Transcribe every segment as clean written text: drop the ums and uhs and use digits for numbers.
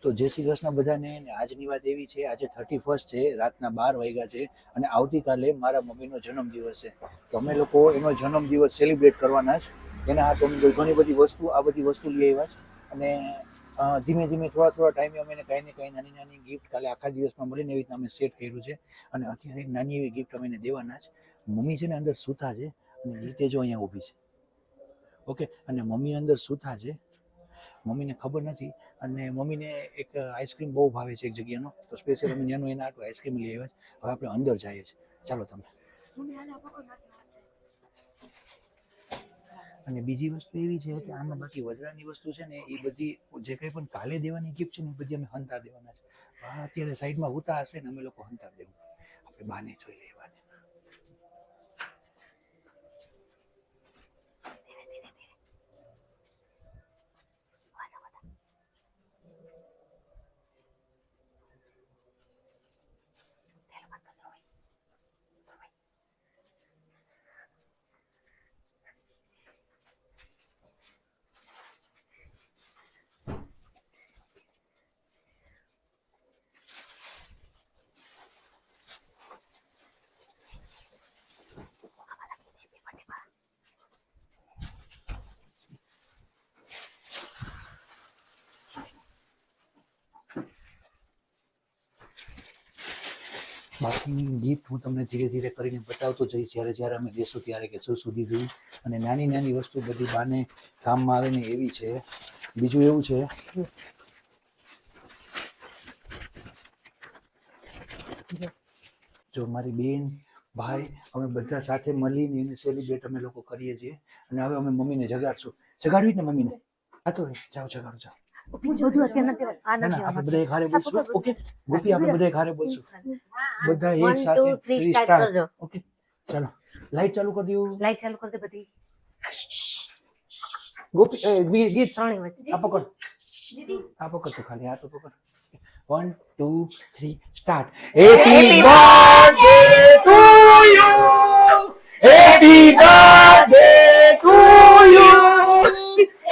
તો જય શ્રી કૃષ્ણ બધાને. આજની વાત એવી છે, આજે 31 છે, રાતના 12 વાગ્યા છે અને આવતીકાલે મારા મમ્મીનો જન્મદિવસ છે. તો અમે લોકો એનો જન્મદિવસ સેલિબ્રેટ કરવાના છે. એના હાથ અમે ઘણી બધી વસ્તુ લઈ આવ્યા છે અને ધીમે ધીમે થોડા ટાઈમે અમે કાંઈ ને કાંઈ નાની નાની ગિફ્ટ કાલે આખા દિવસમાં મળીને એવી રીતના અમે સેટ કર્યું છે અને અત્યારે એક નાની એવી ગિફ્ટ અમે એને દેવાના છે. મમ્મી છે ને અંદર સૂતા છે અને ગીતે જો અહીંયા ઊભી છે. ઓકે, અને મમ્મી અંદર સૂતા છે, મમ્મીને ખબર નથી અને મમ્મીને એક આઈસ્ક્રીમ બહુ ભાવે છે એક જગ્યાનો, તો સ્પેશિયલ અમે ત્યાંનું એના આટલું આઈસ્ક્રીમ લઈ આવ્યા છે. હવે આપણે અંદર જઈએ છીએ, ચાલો તમે. અને બીજી વસ્તુ એવી છે કે આમાં બાકી વજરાની વસ્તુ છે ને એ બધી જે કંઈ પણ કાલે દેવાની ગિફ્ટ છે ને એ બધી અમે હંતાર દેવાના છે. અત્યારે સાઈડમાં ઉતા હશે ને અમે લોકો હંતાર દેવું, આપણે બાને જોઈ લેવાને. બાકીની ગિફ્ટ હું તમને ધીરે ધીરે કરીને બતાવતો જઈશ જ્યારે અમે દેશું ત્યારે કે શું સુધી જોયું. અને નાની નાની વસ્તુ બધી બાને કામમાં આવે ને એવી છે. બીજું એવું છે જો મારી બેન ભાઈ અમે બધા સાથે મળીને એને સેલિબ્રેટ અમે લોકો કરીએ છીએ. અને હવે અમે મમ્મીને જગાડશું. જગાડવી ને મમ્મીને? આ તો જાઓ જગાડો, જાઓ. આપણે બધા એક હારે બોલશું. ઓકે ગોપી, આપણે બધા એક હારે બોલશું. બધા એક સાથે 3 સ્ટાર્ટ. ઓકે ચાલો, લાઈટ ચાલુ કરી દઉં. લાઈટ ચાલુ કરી દે બધી. ગોપી ગીત ત્રણેય વચ્ચે આ પકડ, આ પકડ તો ખાલી, આ તો પકડ. 1 2 3 start. Happy birthday to you, happy birthday to you,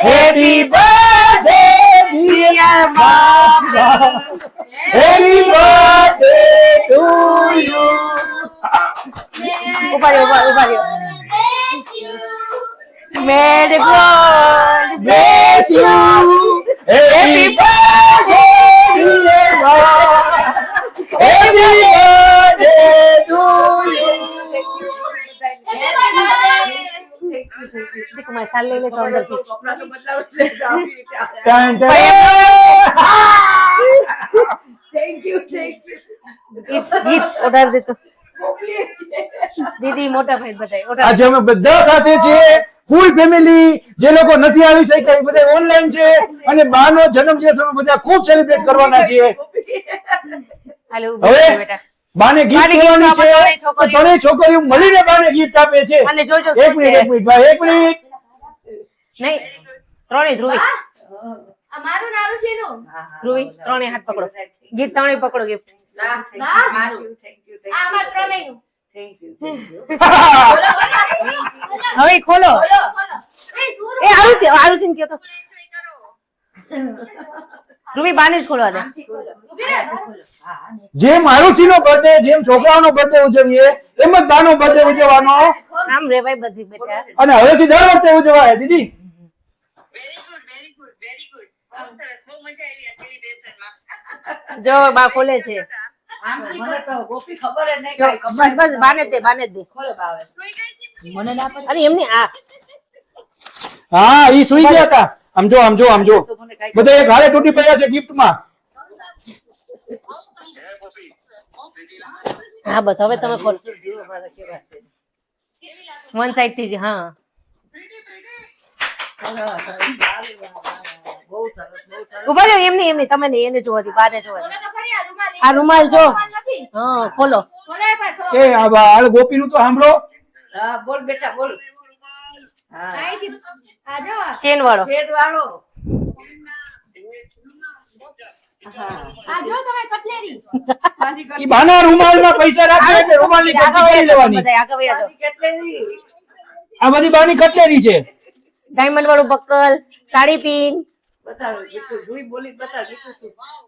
happy birthday dear Baba, happy birthday to you. ઉભા રહ્યો. May God bless you. Happy birthday dear Baba, happy birthday to you. देखो मैं साल ले लेता हूँ अंदर की. Dun, dun. Thank you. गीत उधार दे तो. દીદી મોટા ભાઈ બધાય આજે અમે બધા સાથે છીએ, ફૂલ ફેમિલી. જે લોકો નથી આવી શક્યા એ બધા ઓનલાઈન છે અને બાનો જન્મદિવસ અમે બધા ખૂબ સેલિબ્રેટ કરવાના છીએ. હાલો હવે બેટા. બાને ગિફ્ટ દેવાની છે તો ત્રણેય છોકરીઓ મળીને બાને ગિફ્ટ આપે છે. અને જોજો એક મિનિટ ભાઈ, એક મિનિટ. નહીં ત્રણેય ધ્રુવી અમારું નારું છે નું ધ્રુવી ત્રણેય હાથ પકડો. ગીત ત્રણેય પકડો ગિફ્ટ. ના મારું આ અમાર ત્રણેયનું. હવે ખોલો. બોલો એ આરુષિન કયો તો ધ્રુવી બાને જ ખોલવા દે. જેમ આરુષીનો બર્થડે, જેમ છોકરાઓનો બર્થડે ઉજવીએ એમ જ બાનો બર્થડે ઉજવવાનો. આમ રેવાય બધી બેટા. અને હવેથી દર વખતે ઉજવાય. દીદી વેરી ગુડ બહુ સરસ, બહુ મજા આવી આ સેલિબ્રેશનમાં. જો બા ખોલે છે. મને તો ગોપી ખબર જ નહીં જો, કાઈ. બસ બાને જ દે. ખોલો બાવે કોઈ કઈ મને ના પડે અરે એમની આ હા, ઈ સુઈ ગયા હતા. આમ જો બધા એક હારે તૂટી પડ્યા છે ગિફ્ટમાં. હા બસ હવે તમે ખોલો. વન સાઈડ થી જ. હા બહુ સરસ ઉભા રહ્યો. એમની તમે નહીં, એને જોવા દો, બાને જોવા દો. બોલો તો ખરી આ રૂમાલ. આ રૂમાલ જો. નથી હા ખોલો. ખોલાય ભાઈ ખોલો. એ આ ગોપીનું તો સાંભળો. હા બોલ બેટા બોલ. હા આઈથી આ જો ચેન વાળો. શેડ વાળો. આ જો તમે કટલેરી. ઈ બાના રૂમાલમાં પૈસા રાખે એટલે રૂમાલની કટકી કરી લેવાની. બધા આગળ વયા જાઓ. કટલેરી. આ બધી બાની કટલેરી છે. ડાયમંડ વાળું બક્કલ, સાડી પિન, બતાડો દીકુ જોઈ બોલી બતાડ દીકુ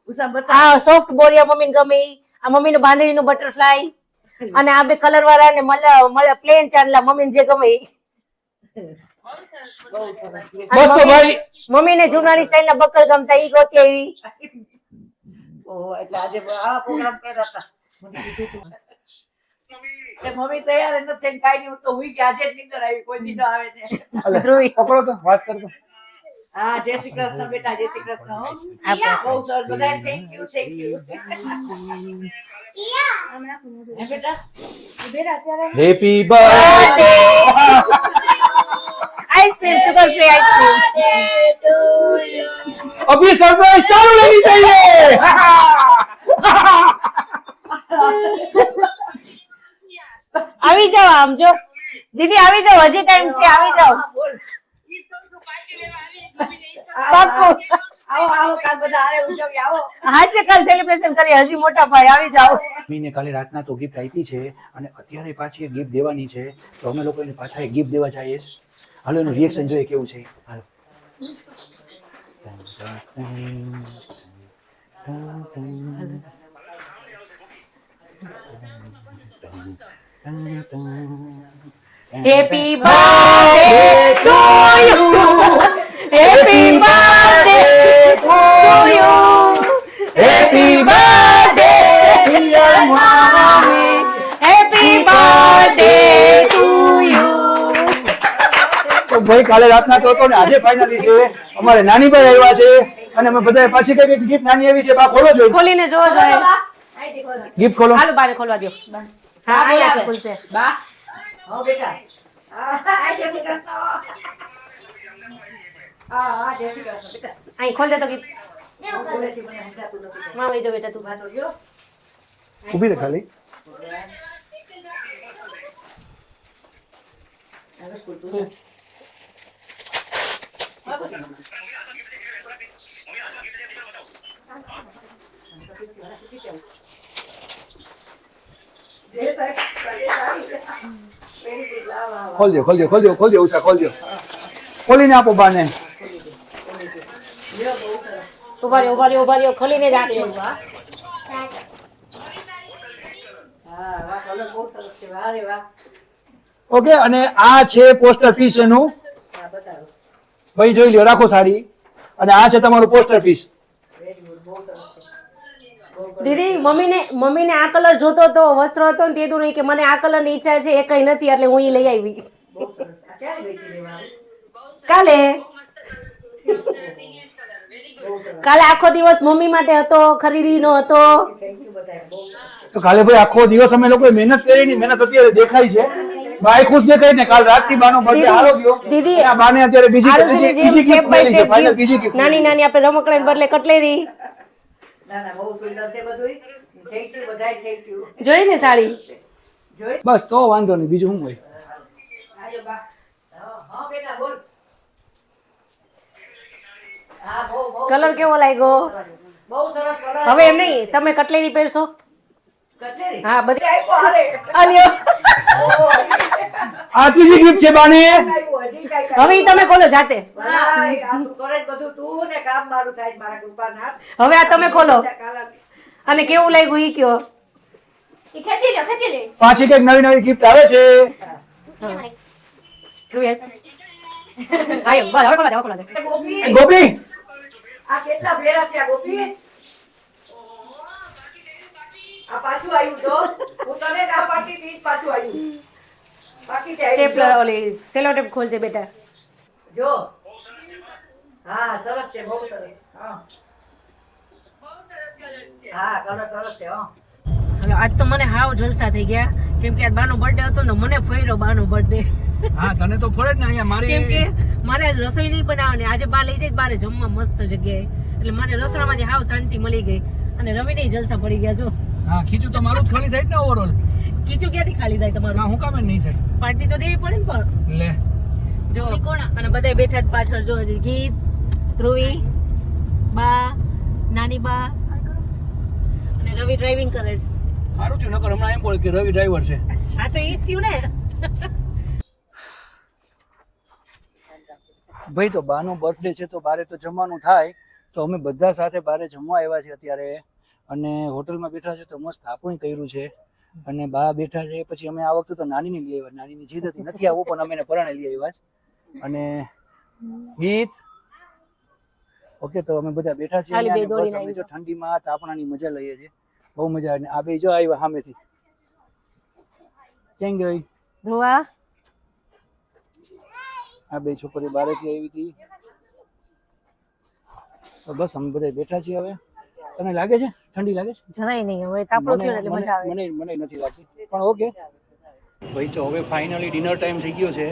ઉષા બતાડ આ સોફ્ટ બોરિયા મમ્મીને ગમે ઈ. આ મમ્મીનું બાંધણીનું બટરફ્લાય અને આ બે કલર વાળા ને મળે પ્લેન ચાંદલા મમ્મીને જે ગમે ઈ. બહુ સરસ બસ તો ભાઈ મમ્મીને જૂનાની સ્ટાઈલના બકલ ગમતા ઈ ગોતી આવી. ઓહો એટલે આજે આવા પ્રોગ્રામ કર્યા હતા મને કીધું તું. એ મમ્મી તૈયાર નથી થઈને કાંઈ નહીં હું તો હુઈ કે આજે જ નીંદર આવી કોઈ દી ન આવે તે અલે, ધ્રુવી. પકડો તો વાત કરતો હા જય શ્રી કૃષ્ણ બેટા જય શ્રી કૃષ્ણ હો. બહુ સરસ બધાને થેન્ક યુ હે બેટા happy birthday ice cream sugar free ice cream. अभी सरप्राइज चालू लेनी चाहिए આવી જાઓ આમ જો દીદી આવી જાઓ હજી ટાઈમ છે આવી જાઓ બોલ પાર્ટી લેવા આવી મમ્મીને પાક્કું. આવો આવો કાલ બધા હારે ઉજવી આવો આજે કાલ સેલિબ્રેશન કરી હજી મોટા ભાઈ આવી જાઓ. મમ્મીને કાલે રાતના તો ગિફ્ટ આપી છે અને અત્યારે પાછી એક ગિફ્ટ દેવાની છે તો અમે લોકો એને પાછા એક ગિફ્ટ દેવા જઈએ છીએ. હાલો એનું રિએક્શન જોઈએ કેવું છે. Hello happy birthday to you happy birthday to you happy birthday dear mummy happy birthday to you. તો ભાઈ કાલે રાતના તો હતો ને આજે ફાઇનલી છે અમારે નાની ભાઈ આવ્યા છે અને અમે બધાએ પાછી કઈ ગિફ્ટ નાની આવી છે બા ખોલો જોઈએ ખોલીને જોવો જોઈએ. ગિફ્ટ ખોલો હાલો બારે ખોલવા દો. હા અહીંયા ખુલશે. બા હો બેટા હા જય શ્રી કૃષ્ણ હા જય શ્રી કૃષ્ણ બેટા અહીં ખોલ દે તો ગીત. બોલે છે મને સમજાતું નથી માં વઈ જો બેટા તું વાતો જો ઊભી રહે ખાલી હવે કુતું ખોલ દો ઉષા ખોલ દો ખોલીને આપો બાને ઉભા રહ્યો ખોલીને જ આપજો. હા વાહ કલર બહુ સરસ છે વાહ રે વાહ ઓકે અને આ છે પોસ્ટર પીસ એનું હા બતાવો ભાઈ જોઈ લ્યો રાખો સાડી અને આ છે તમારું પોસ્ટર પીસ. વેરી ગુડ બહુ સરસ છે દીદી મમ્મીને આ કલર જોતો તો વસ્ત્ર હતો ને તે નહીં કે મને આ કલર ની ઈચ્છા છે એ કઈ નથી એટલે હું ઈ લઈ આવી બહુ સરસ આ ક્યારે ગઈ છે લેવા કાલે. બહુ સરસ કાલે આખો દિવસ મમ્મી માટે હતો ખરીદીનો હતો. થેન્ક યુ બધાને બહુ સરસ તો કાલે ભાઈ આખો દિવસ અમે લોકોએ મહેનત કરી મહેનત અત્યારે દેખાય છે બાઈ ખુશ દેખાય ને કાલ રાતથી બાનો બર્થડે હારો ગયો દીદી, આ બાને અત્યારે બીજી આરુષિની જેમ બીજી step gift by મળી છે step ફાઇનલ gift. બીજી gift નાની નાની આપણે રમકડાને બદલે કટલેરી ના ના બહુ સુંદર છે બધું થેન્ક યુ બધાય થેન્ક યુ જોઈ ને સાડી. જોઈ બસ તો વાંધો નહીં બીજું શું હોય આજો બા હા બેટા બોલ હા બહુ કલર કેવો લાગ્યો? બહુ સરસ કલર હવે એમ નહીં તમે કટલેરી પહેરશો? કટલેરી હા બધી આપ્યો હારે અલ્યો આ ત્રીજી gift છે બાને આપ્યો હજી કાઈ હવે ઈ તમે ખોલો જાતે. આ તું કરે જ બધું તું ને કામ મારું થાય છે મારા કૃપાના હવે આ તમે ખોલો કાલા અને કેવું લાગ્યું ઈ કયો. ખેંચી લે પાછી કઈક નવી નવી gift આવે છે હા એમ, બસ હવે ખોલા દે, હવે ખોલા દે. ગોપી ગોપી આ કેટલા ભેરા થયા ગોપી આ પાછું આવ્યું તો હું તને ના પાડતી હતી ઈ જ પાછું આવ્યું બાકી તે આવ્યું સ્ટેપલર ઓલી સેલો ટેપ ખોલજે બેટા. જો હા સરસ છે બહુ સરસ હા હા કલર સરસ છે હા હવે આજ તો મને હાવ જલસા થઈ ગયા કેમ કે આજ બાનો બર્થડે હતો ને મને ફર્યો બાનો બર્થડે. હા તને તો ફળે જ ને અહીંયા મારી કેમ કે મારે આજ રસોઈ નહીં બનાવવાની, આજે બા લઈ જાય બારે જમવા મસ્ત જગ્યાએ એટલે મારે રસોડામાંથી હાવ શાંતિ મળી ગઈ અને રવિને જલસા પડી ગયા. જો હા ખીચું તો મારું જ ખાલી થાય જ ને ઓવરઓલ કીચું ક્યાંથી ખાલી થાય તમારું? હું કામ નહીં થાય પાર્ટી તો દેવી પડે ને પણ લે જો અને બધા બેઠા જ પાછળ જો હજી ગીત ધ્રુવી બા નાની બા અને રવિ ડ્રાઇવિંગ કરે છે. મારું થયું નકર હમણાં એમ બોલે કે રવિ ડ્રાઈવર છે હા તો ઈ જ થયું ને. ભાઈ તો બાનો બર્થડે છે તો બારે તો જમવાનું થાય, તો અમે બધા સાથે બારે જમવા આવ્યા છીએ અત્યારે, અને હોટલમાં બેઠા છે તો મસ્ત થાપણું કર્યું છે, અને બા બેઠા છે. પછી અમે આ વખતે તો નાનીને લઈ આવ્યા, નાનીની જીદ હતી નથી આવવું પણ અમે એને પરાણે લઈ આવ્યા છે. અને ગીત ઓકે, તો અમે બધા બેઠા છીએ ખાલી બે અહીંયા, અને બસ દોડીને અમે આવી જો ઠંડીમાં તાપણાની મજા લઈએ છીએ, બહુ મજા આવે. આ બે જો આવ્યા સામેથી, ક્યાં ગઈ ધ્રુવા આ બે છોકરીઓ બારેથી આવી હતી. તો બસ અમે બધા બેઠા છીએ હવે. તને લાગે છે ઠંડી લાગે છે? જરાય નહીં, હવે તાપડો થયો ને એટલે મજા આવે. મને નથી લાગતી પણ ઓકે. ભાઈ તો હવે ફાઇનલી ડિનર ટાઈમ થઈ ગયો છે,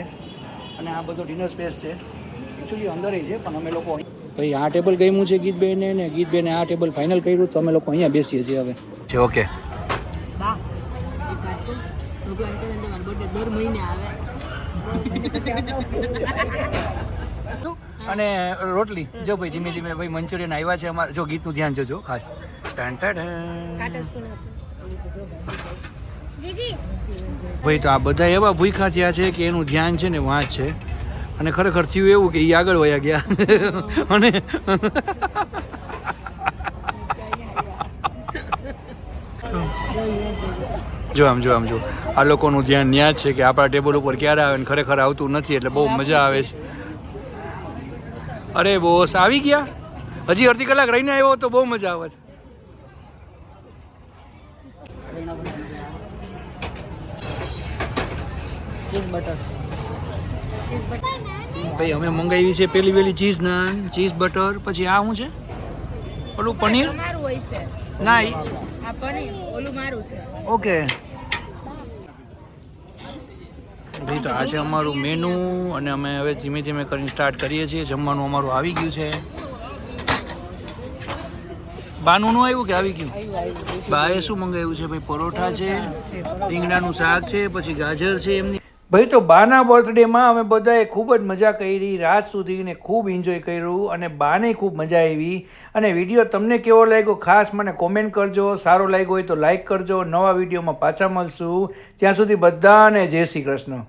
અને આ બધો ડિનર સ્પેસ છે, એકચ્યુઅલી અંદર છે પણ અમે લોકો ભાઈ આ ટેબલ ગમ્યું છે ગીતબેને, ને ગીતબેને આ ટેબલ ફાઇનલ કર્યું તો અમે લોકો અહીંયા બેસીએ છીએ હવે. છે ઓકે. બા એક વાત કહું, ભગવાન કરે ને તમારો બર્થડે દર મહિને આવે. અને રોટલી જો ભાઈ ધીમે ધીમે ભાઈ મંચુરિયન આવ્યા છે અમારે. જો ગીતનું ધ્યાન જોજો ખાસ. ભાઈ તો આ બધા એવા ભૂખ્યા થયા છે કે એનું ધ્યાન છે ને વાંચ છે, અને ખરેખર થયું એવું કે એ આગળ વયા ગયા અને જો આમ આ લોકોનું ધ્યાન ન્યા જ છે કે આપણા ટેબલ ઉપર ક્યારે આવે, ને ખરેખર આવતું નથી એટલે બહુ મજા આવે છે. અરે બોસ આવી ગયા, હજી અડધી કલાક રહીને આવ્યો તો બહુ મજા આવે. ભાઈ અમે મંગાવી છે પેલી વેલી ચીઝ નાન, ચીઝ બટર, પછી આ શું છે ઓલું પનીર મારું હોય છે ના આ પનીર, ઓલું મારું છે. ઓકે ભાઈ તો આ છે અમારું મેનુ, અને અમે હવે ધીમે ધીમે કરીને સ્ટાર્ટ કરીએ છીએ. જમવાનું અમારું આવી ગયું છે. બાનું નું આવ્યું કે આવી ગયું? બાએ શું મંગાવ્યું છે ભાઈ? પરોઠા છે, રીંગણાનું શાક છે, પછી ગાજર છે એમની. ભાઈ તો બાના બર્થડેમાં અમે બધાએ ખૂબ જ મજા કરી, રાત સુધીને ખૂબ એન્જોય કર્યું, અને બાને ખૂબ મજા આવી. અને વિડીયો તમને કેવો લાગ્યો ખાસ મને કોમેન્ટ કરજો. સારો લાગ્યો હોય તો લાઈક કરજો. નવા વિડીયોમાં પાછા મળશું, ત્યાં સુધી બધાને જય શ્રી કૃષ્ણ.